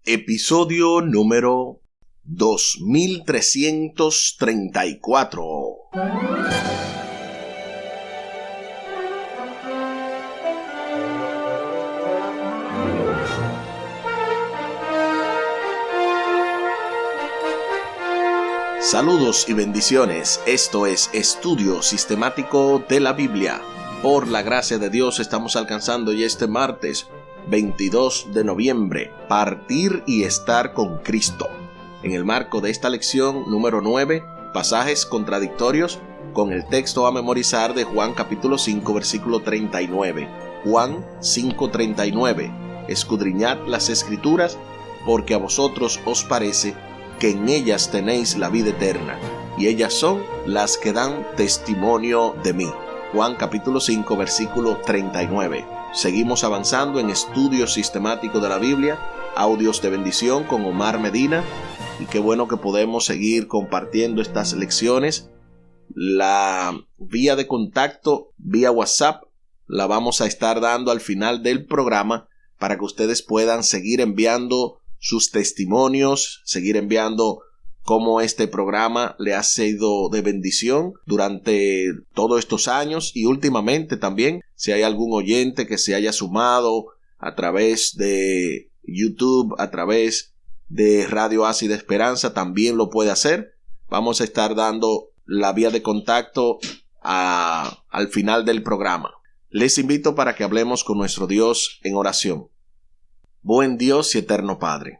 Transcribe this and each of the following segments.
Episodio número 2334. Saludos y bendiciones. Esto es Estudio Sistemático de la Biblia. Por la gracia de Dios estamos alcanzando ya este martes 22 de noviembre, partir y estar con Cristo. En el marco de esta lección número 9, pasajes contradictorios con el texto a memorizar de Juan capítulo 5 versículo 39. Juan 5:39. Escudriñad las Escrituras, porque a vosotros os parece que en ellas tenéis la vida eterna, y ellas son las que dan testimonio de mí. Juan capítulo 5 versículo 39. Seguimos avanzando en estudio sistemático de la Biblia, audios de bendición con Omar Medina, y qué bueno que podemos seguir compartiendo estas lecciones. La vía de contacto vía WhatsApp la vamos a estar dando al final del programa para que ustedes puedan seguir enviando sus testimonios, seguir enviando cómo este programa le ha sido de bendición durante todos estos años, y últimamente también, si hay algún oyente que se haya sumado a través de YouTube, a través de Radio Ácida Esperanza, también lo puede hacer. Vamos a estar dando la vía de contacto al final del programa. Les invito para que hablemos con nuestro Dios en oración. Buen Dios y eterno Padre,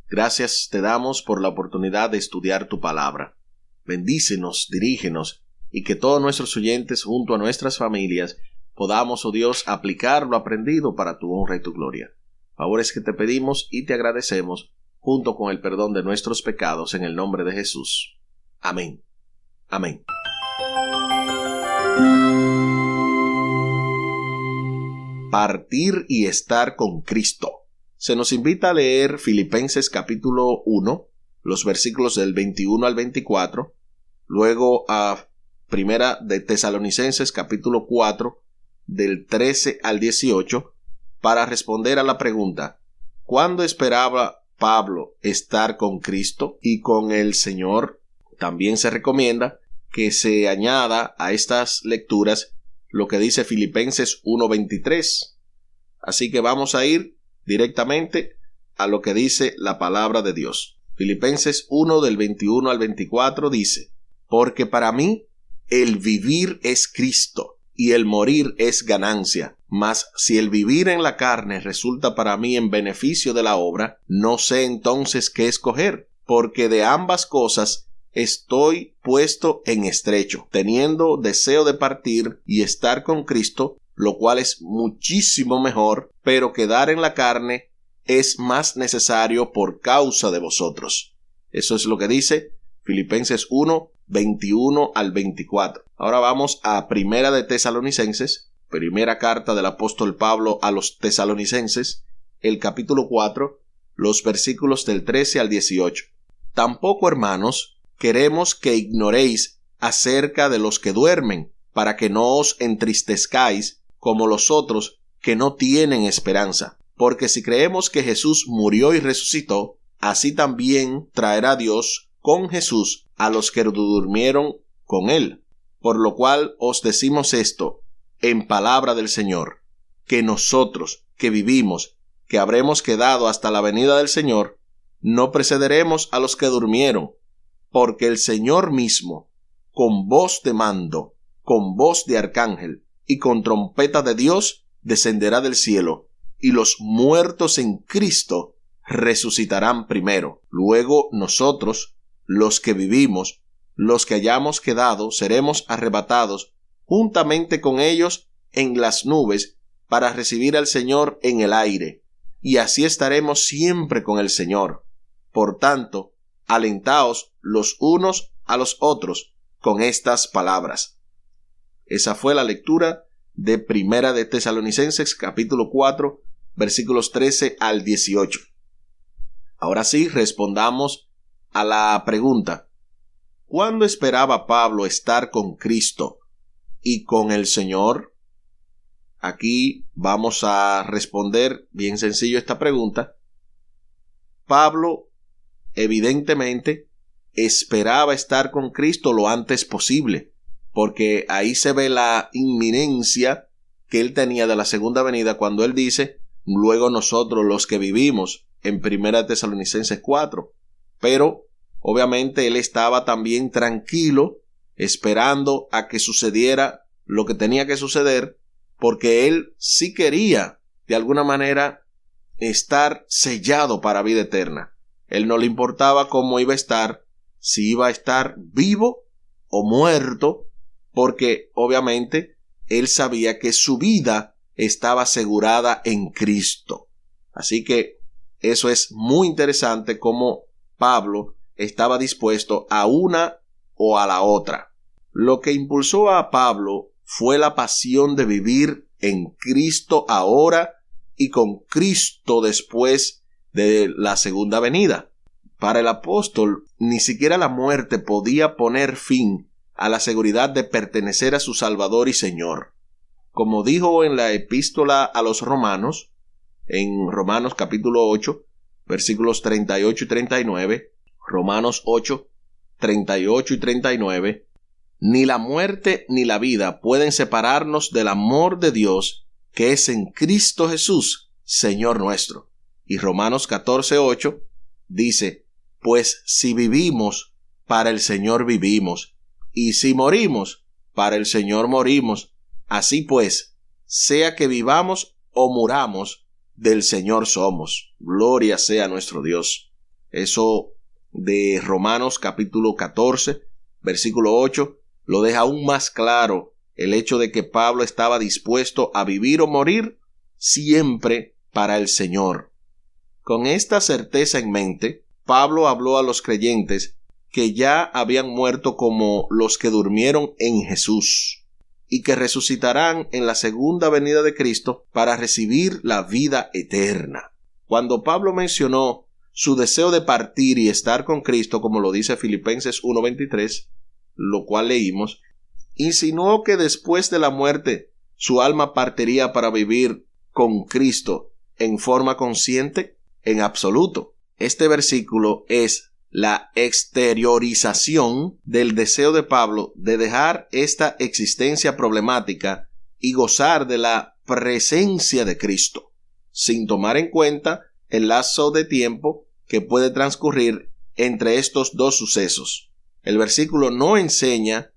gracias te damos por la oportunidad de estudiar tu palabra. Bendícenos, dirígenos, y que todos nuestros oyentes junto a nuestras familias podamos, oh Dios, aplicar lo aprendido para tu honra y tu gloria. Favores que te pedimos y te agradecemos, junto con el perdón de nuestros pecados, en el nombre de Jesús. Amén. Amén. Partir y estar con Cristo. Se nos invita a leer Filipenses capítulo 1, los versículos del 21 al 24, luego a Primera de Tesalonicenses capítulo 4, del 13 al 18, para responder a la pregunta: ¿cuándo esperaba Pablo estar con Cristo y con el Señor? También se recomienda que se añada a estas lecturas lo que dice Filipenses 1:23. Así que vamos a ir directamente a lo que dice la palabra de Dios. Filipenses 1 del 21 al 24 dice: porque para mí el vivir es Cristo y el morir es ganancia. Mas si el vivir en la carne resulta para mí en beneficio de la obra, no sé entonces qué escoger, porque de ambas cosas estoy puesto en estrecho, teniendo deseo de partir y estar con Cristo, lo cual es muchísimo mejor, pero quedar en la carne es más necesario por causa de vosotros. Eso es lo que dice Filipenses 1, 21 al 24. Ahora vamos a Primera de Tesalonicenses, primera carta del apóstol Pablo a los tesalonicenses, el capítulo 4, los versículos del 13 al 18. Tampoco, hermanos, queremos que ignoréis acerca de los que duermen, para que no os entristezcáis como los otros que no tienen esperanza. Porque si creemos que Jesús murió y resucitó, así también traerá Dios con Jesús a los que durmieron con él. Por lo cual os decimos esto en palabra del Señor, que nosotros que vivimos, que habremos quedado hasta la venida del Señor, no precederemos a los que durmieron, porque el Señor mismo, con voz de mando, con voz de arcángel y con trompeta de Dios, descenderá del cielo, y los muertos en Cristo resucitarán primero. Luego nosotros, los que vivimos, los que hayamos quedado, seremos arrebatados juntamente con ellos en las nubes para recibir al Señor en el aire, y así estaremos siempre con el Señor. Por tanto, alentaos los unos a los otros con estas palabras. Esa fue la lectura de Primera de Tesalonicenses capítulo 4 versículos 13 al 18. Ahora sí, respondamos a la pregunta: ¿cuándo esperaba Pablo estar con Cristo y con el Señor? Aquí vamos a responder bien sencillo esta pregunta. Pablo evidentemente esperaba estar con Cristo lo antes posible, porque ahí se ve la inminencia que él tenía de la segunda venida cuando él dice, luego nosotros los que vivimos, en 1 Tesalonicenses 4. Pero obviamente él estaba también tranquilo, esperando a que sucediera lo que tenía que suceder, porque él sí quería, de alguna manera, estar sellado para vida eterna. Él no le importaba cómo iba a estar, si iba a estar vivo o muerto, porque obviamente él sabía que su vida estaba asegurada en Cristo. Así que eso es muy interesante, cómo Pablo estaba dispuesto a una o a la otra. Lo que impulsó a Pablo fue la pasión de vivir en Cristo ahora y con Cristo después de la segunda venida. Para el apóstol, ni siquiera la muerte podía poner fin a la seguridad de pertenecer a su Salvador y Señor. Como dijo en la epístola a los Romanos, en Romanos capítulo 8, versículos 38 y 39, Romanos 8, 38 y 39, ni la muerte ni la vida pueden separarnos del amor de Dios que es en Cristo Jesús, Señor nuestro. Y Romanos 14, 8 dice, pues si vivimos, para el Señor vivimos, y si morimos, para el Señor morimos. Así pues, sea que vivamos o muramos, del Señor somos. Gloria sea nuestro Dios. Eso de Romanos capítulo 14, versículo 8, lo deja aún más claro el hecho de que Pablo estaba dispuesto a vivir o morir siempre para el Señor. Con esta certeza en mente, Pablo habló a los creyentes que ya habían muerto como los que durmieron en Jesús y que resucitarán en la segunda venida de Cristo para recibir la vida eterna. Cuando Pablo mencionó su deseo de partir y estar con Cristo, como lo dice Filipenses 1:23, lo cual leímos, insinuó que después de la muerte su alma partiría para vivir con Cristo en forma consciente. En absoluto. Este versículo es la exteriorización del deseo de Pablo de dejar esta existencia problemática y gozar de la presencia de Cristo, sin tomar en cuenta el lapso de tiempo que puede transcurrir entre estos dos sucesos. El versículo no enseña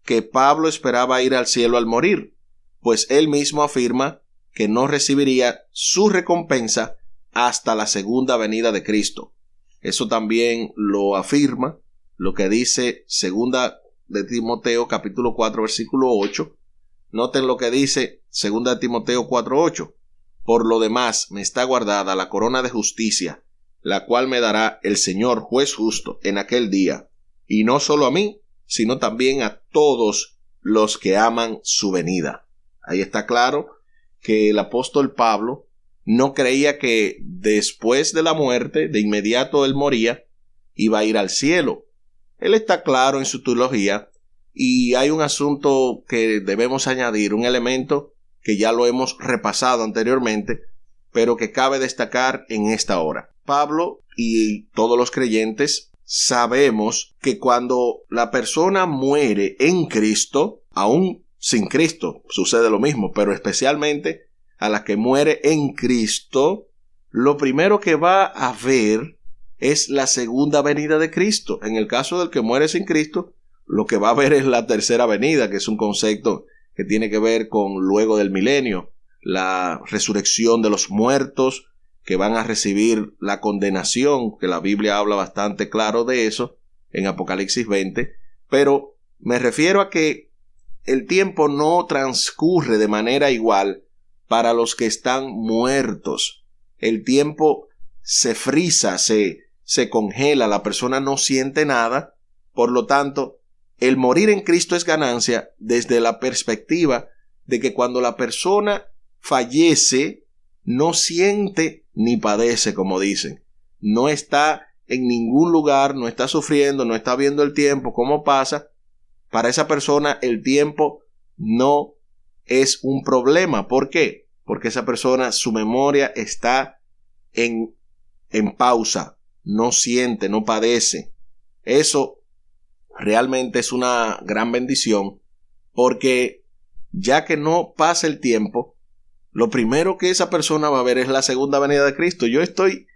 que Pablo esperaba ir al cielo al morir, pues él mismo afirma que no recibiría su recompensa hasta la segunda venida de Cristo. Eso también lo afirma lo que dice segunda de Timoteo capítulo 4 versículo 8. Noten lo que dice segunda de Timoteo 4:8. Por lo demás me está guardada la corona de justicia, la cual me dará el Señor juez justo en aquel día, y no solo a mí, sino también a todos los que aman su venida. Ahí está claro que el apóstol Pablo no creía que después de la muerte, de inmediato él moría, iba a ir al cielo. Él está claro en su teología, y hay un asunto que debemos añadir, un elemento que ya lo hemos repasado anteriormente, pero que cabe destacar en esta hora. Pablo y todos los creyentes sabemos que cuando la persona muere en Cristo, aún sin Cristo sucede lo mismo, pero especialmente a la que muere en Cristo, lo primero que va a ver es la segunda venida de Cristo. En el caso del que muere sin Cristo, lo que va a ver es la tercera venida, que es un concepto que tiene que ver con luego del milenio, la resurrección de los muertos, que van a recibir la condenación, que la Biblia habla bastante claro de eso en Apocalipsis 20, pero me refiero a que el tiempo no transcurre de manera igual para los que están muertos. El tiempo se frisa, se congela, la persona no siente nada. Por lo tanto, el morir en Cristo es ganancia desde la perspectiva de que cuando la persona fallece, no siente ni padece, como dicen. No está en ningún lugar, no está sufriendo, no está viendo el tiempo, cómo pasa. Para esa persona el tiempo no es un problema. ¿Por qué? Porque esa persona, su memoria está en en pausa, no siente, no padece. Eso realmente es una gran bendición, porque ya que no pasa el tiempo, lo primero que esa persona va a ver es la segunda venida de Cristo. Yo estoy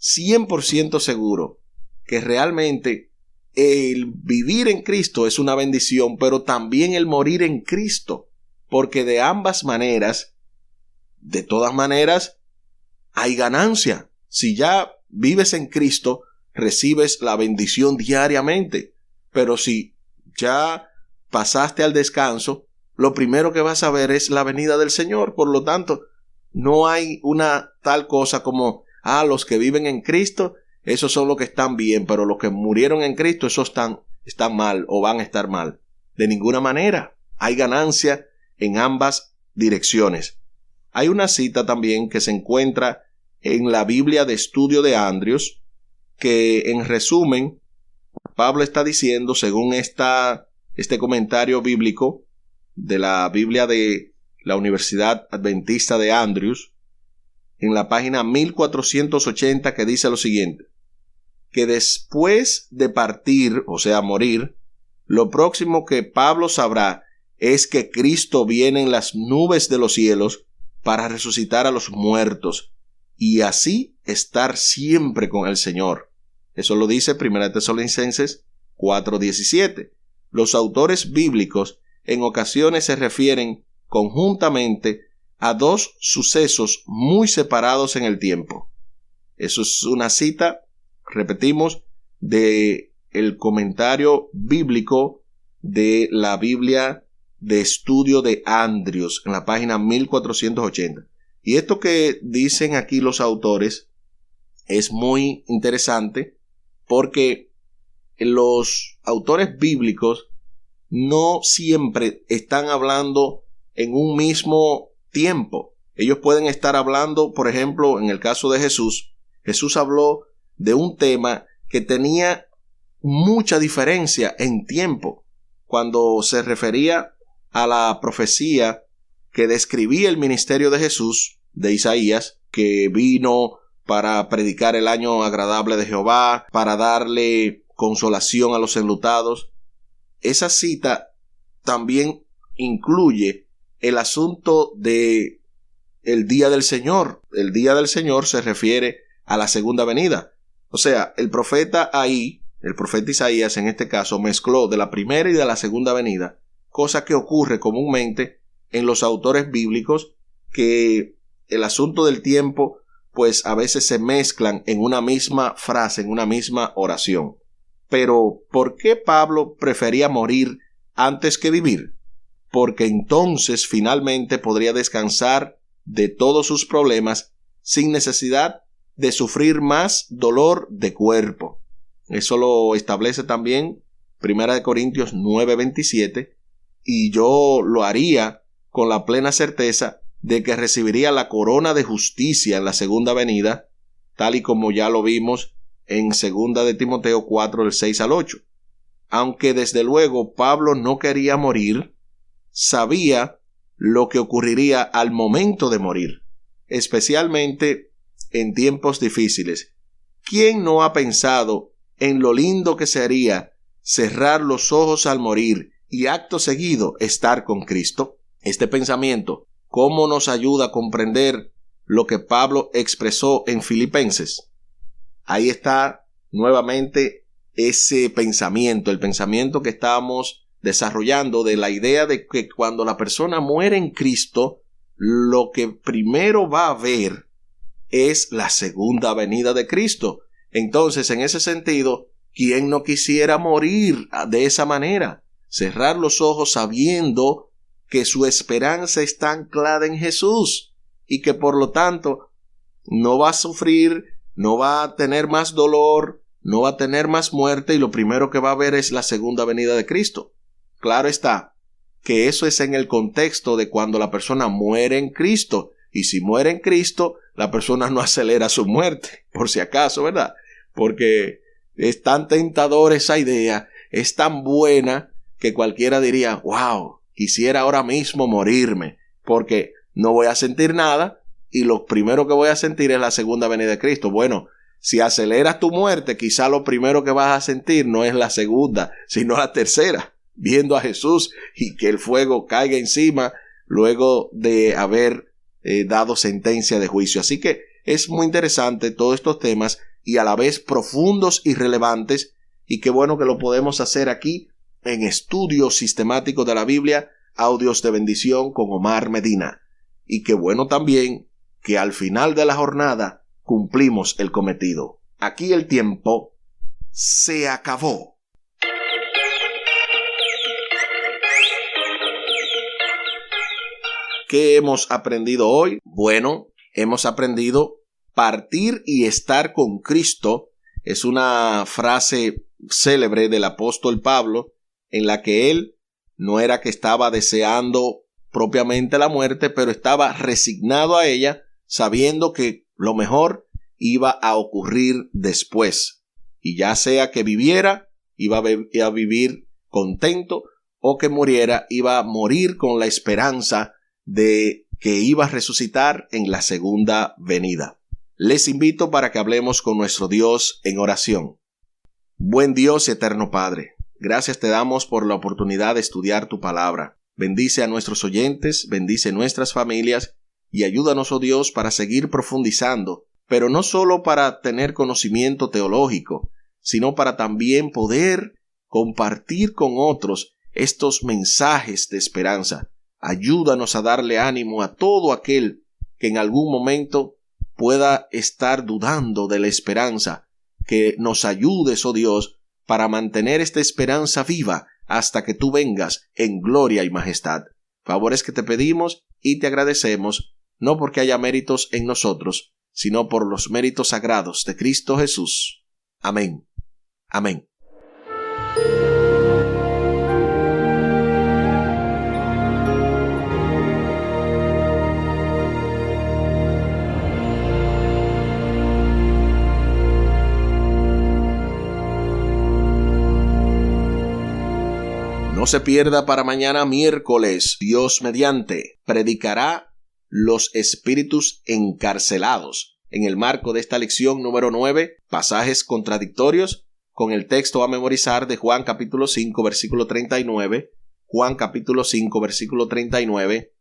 100% seguro que realmente el vivir en Cristo es una bendición, pero también el morir en Cristo, porque de ambas maneras, de todas maneras, hay ganancia. Si ya vives en Cristo, recibes la bendición diariamente, pero si ya pasaste al descanso, lo primero que vas a ver es la venida del Señor. Por lo tanto, no hay una tal cosa como, los que viven en Cristo, esos son los que están bien, pero los que murieron en Cristo, esos están mal o van a estar mal. De ninguna manera. Hay ganancia en ambas direcciones. Hay una cita también que se encuentra en la Biblia de Estudio de Andrews, que en resumen, Pablo está diciendo, según este comentario bíblico de la Biblia de la Universidad Adventista de Andrews, en la página 1480, que dice lo siguiente: que después de partir, o sea, morir, lo próximo que Pablo sabrá es que Cristo viene en las nubes de los cielos para resucitar a los muertos y así estar siempre con el Señor. Eso lo dice 1 Tesalonicenses 4:17. Los autores bíblicos en ocasiones se refieren conjuntamente a dos sucesos muy separados en el tiempo. Eso es una cita, repetimos, de el comentario bíblico de la Biblia de Estudio de Andrews, en la página 1480. Y esto que dicen aquí los autores es muy interesante, porque los autores bíblicos no siempre están hablando en un mismo tiempo. Ellos pueden estar hablando, por ejemplo, en el caso de Jesús. Jesús habló de un tema que tenía mucha diferencia en tiempo, cuando se refería a la profecía que describía el ministerio de Jesús, de Isaías, que vino para predicar el año agradable de Jehová, para darle consolación a los enlutados. Esa cita también incluye el asunto de el día del Señor. El día del Señor se refiere a la segunda venida. O sea, el profeta Isaías en este caso, mezcló de la primera y de la segunda venida, cosa que ocurre comúnmente en los autores bíblicos, que el asunto del tiempo pues a veces se mezclan en una misma frase, en una misma oración. Pero, ¿por qué Pablo prefería morir antes que vivir? Porque entonces finalmente podría descansar de todos sus problemas sin necesidad de sufrir más dolor de cuerpo. Eso lo establece también 1 Corintios 9:27, y yo lo haría con la plena certeza de que recibiría la corona de justicia en la segunda venida, tal y como ya lo vimos en 2 de Timoteo 4, del 6 al 8. Aunque desde luego Pablo no quería morir, sabía lo que ocurriría al momento de morir, especialmente en tiempos difíciles. ¿Quién no ha pensado en lo lindo que sería cerrar los ojos al morir y acto seguido estar con Cristo? Este pensamiento, ¿cómo nos ayuda a comprender lo que Pablo expresó en Filipenses? Ahí está nuevamente ese pensamiento, el pensamiento que estábamos desarrollando de la idea de que cuando la persona muere en Cristo, lo que primero va a ver es la segunda venida de Cristo. Entonces, en ese sentido, ¿quién no quisiera morir de esa manera? Cerrar los ojos sabiendo que su esperanza está anclada en Jesús y que por lo tanto no va a sufrir, no va a tener más dolor, no va a tener más muerte, y lo primero que va a ver es la segunda venida de Cristo. Claro está que eso es en el contexto de cuando la persona muere en Cristo, y si muere en Cristo, la persona no acelera su muerte, por si acaso, ¿verdad? Porque es tan tentador esa idea, es tan buena, que cualquiera diría, wow, quisiera ahora mismo morirme, porque no voy a sentir nada, y lo primero que voy a sentir es la segunda venida de Cristo. Bueno, si aceleras tu muerte, quizá lo primero que vas a sentir no es la segunda, sino la tercera, viendo a Jesús y que el fuego caiga encima luego de haber dado sentencia de juicio. Así que es muy interesante todos estos temas y a la vez profundos y relevantes, y qué bueno que lo podemos hacer aquí en Estudios Sistemáticos de la Biblia, Audios de Bendición con Omar Medina. Y qué bueno también que al final de la jornada cumplimos el cometido. Aquí el tiempo se acabó. ¿Qué hemos aprendido hoy? Bueno, hemos aprendido partir y estar con Cristo. Es una frase célebre del apóstol Pablo, en la que él no era que estaba deseando propiamente la muerte, pero estaba resignado a ella, sabiendo que lo mejor iba a ocurrir después. Y ya sea que viviera, iba a vivir contento, o que muriera, iba a morir con la esperanza de que iba a resucitar en la segunda venida. Les invito para que hablemos con nuestro Dios en oración. Buen Dios y eterno Padre, gracias te damos por la oportunidad de estudiar tu palabra. Bendice a nuestros oyentes, bendice nuestras familias y ayúdanos, oh Dios, para seguir profundizando, pero no solo para tener conocimiento teológico, sino para también poder compartir con otros estos mensajes de esperanza. Ayúdanos a darle ánimo a todo aquel que en algún momento pueda estar dudando de la esperanza, que nos ayudes, oh Dios, para mantener esta esperanza viva hasta que tú vengas en gloria y majestad. Favores que te pedimos y te agradecemos, no porque haya méritos en nosotros, sino por los méritos sagrados de Cristo Jesús. Amén. Amén. No se pierda para mañana miércoles, Dios mediante, predicará los espíritus encarcelados. En el marco de esta lección número 9, pasajes contradictorios con el texto a memorizar de Juan capítulo 5, versículo 39. Juan capítulo 5, versículo 39.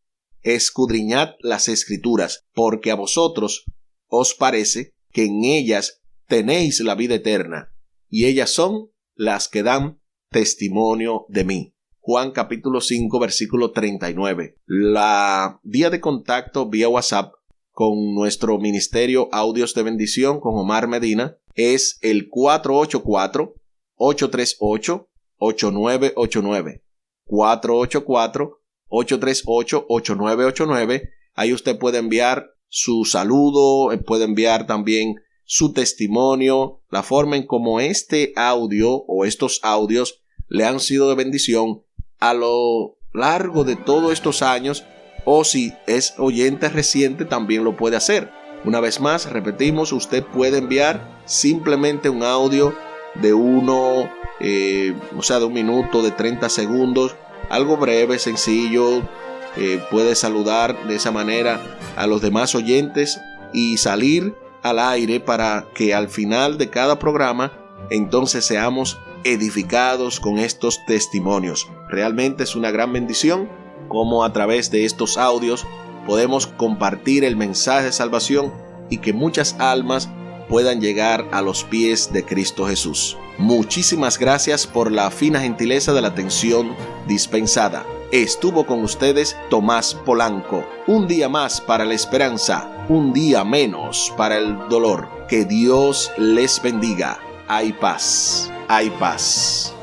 Escudriñad las Escrituras, porque a vosotros os parece que en ellas tenéis la vida eterna, y ellas son las que dan testimonio de mí. Juan capítulo 5 versículo 39. La vía de contacto vía WhatsApp con nuestro ministerio Audios de Bendición con Omar Medina es el 484-838-8989. 484-838-8989. Ahí usted puede enviar su saludo, puede enviar también su testimonio, la forma en cómo este audio o estos audios le han sido de bendición a lo largo de todos estos años, o si es oyente reciente también lo puede hacer. Una vez más, repetimos, usted puede enviar simplemente un audio de de un minuto, de 30 segundos, algo breve, sencillo. Puede saludar de esa manera a los demás oyentes y salir al aire para que al final de cada programa entonces seamos edificados con estos testimonios. Realmente es una gran bendición como a través de estos audios podemos compartir el mensaje de salvación y que muchas almas puedan llegar a los pies de Cristo Jesús. Muchísimas gracias por la fina gentileza de la atención dispensada. Estuvo con ustedes Tomás Polanco. Un día más para la esperanza, un día menos para el dolor. Que Dios les bendiga. Hay paz, hay paz.